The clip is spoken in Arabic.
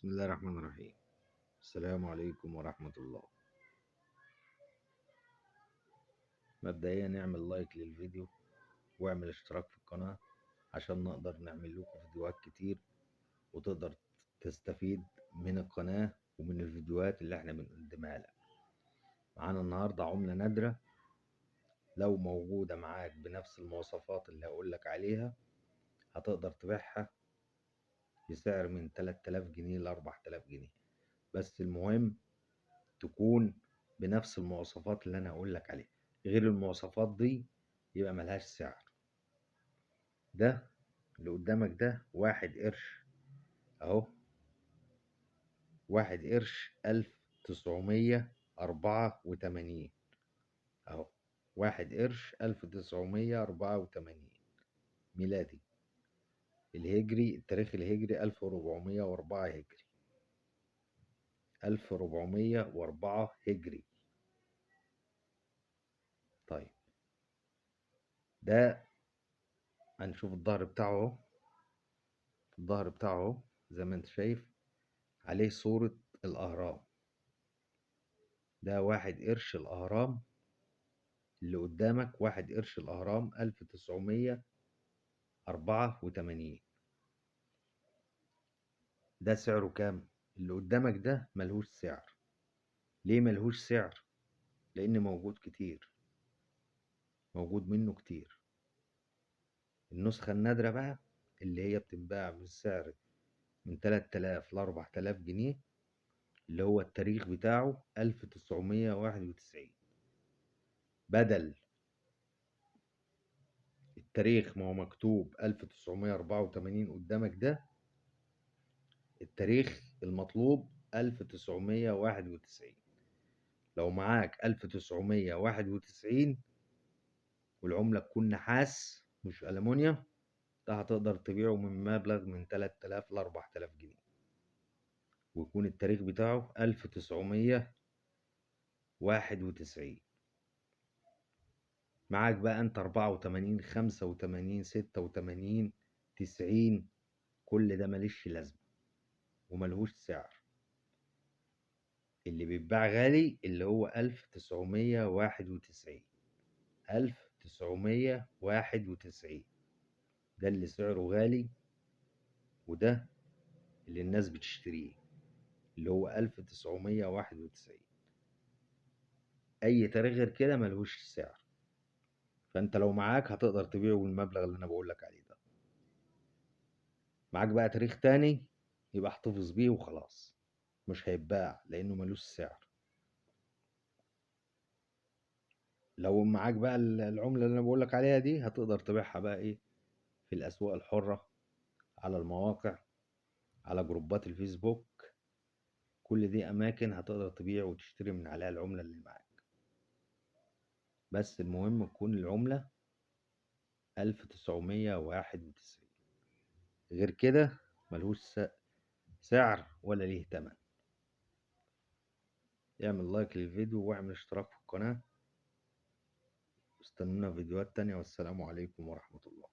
بسم الله الرحمن الرحيم. السلام عليكم ورحمة الله. مبدئيا اعمل لايك للفيديو واعمل اشتراك في القناة عشان نقدر نعمل لكم فيديوهات كتير وتقدر تستفيد من القناة ومن الفيديوهات اللي احنا بنقدمها لك. معانا النهاردة عملة نادرة، لو موجودة معاك بنفس المواصفات اللي هقولك عليها هتقدر تبيعها بسعر من 3000 جنيه ل 4000 جنيه، بس المهم تكون بنفس المواصفات اللي انا هقولك عليها. غير المواصفات دي يبقى ملهاش سعر. ده اللي قدامك ده 1 قرش اهو، 1 قرش 1984 اهو، 1 قرش 1984 ميلادي. الهجري، التاريخ الهجري 1404 هجري، 1404 هجري. طيب ده هنشوف الظهر بتاعه اهو، الظهر بتاعه اهو زي ما انت شايف عليه صورة الأهرام. ده 1 قرش الأهرام اللي قدامك، 1 قرش الأهرام 1984. ده سعره كام؟ اللي قدامك ده ملهوش سعر. ليه ملهوش سعر؟ لأن موجود كتير، موجود منه كتير. النسخة النادرة بقى اللي هي بتنباع بالسعر من 3000 ل 4000 جنيه، اللي هو التاريخ بتاعه 1991. بدل التاريخ ما هو مكتوب 1984 قدامك ده، التاريخ المطلوب 1991. لو معاك 1991 والعملة تكون نحاس مش ألمونيا، ده هتقدر تبيعه من مبلغ من 3000 ل 4000 جنيه، ويكون التاريخ بتاعه 1991. معاك بقى انت 84 85 86 90، كل ده ماليش لازمة وملهوش سعر. اللي بيتباع غالي اللي هو 1991، 1991 ده اللي سعره غالي، وده اللي الناس بتشتريه اللي هو 1991. أي تاريخ غير كده ملهوش سعر. فأنت لو معاك هتقدر تبيعه بالمبلغ اللي أنا بقولك عليه ده. معاك بقى تاريخ تاني يبقى احتفظ بيه وخلاص، مش هيتباع لأنه ملوش سعر. لو معاك بقى العملة اللي أنا بقولك عليها دي هتقدر تبيعها بقى إيه في الأسواق الحرة، على المواقع، على جروبات الفيسبوك. كل دي أماكن هتقدر تبيع وتشتري من عليها العملة اللي معاك. بس المهم تكون العملة 1991. غير كده ملهوش سعر ولا ليه تمن. اعمل لايك للفيديو واعمل اشتراك في القناة، واستنونا في فيديوهات تانية، والسلام عليكم ورحمة الله.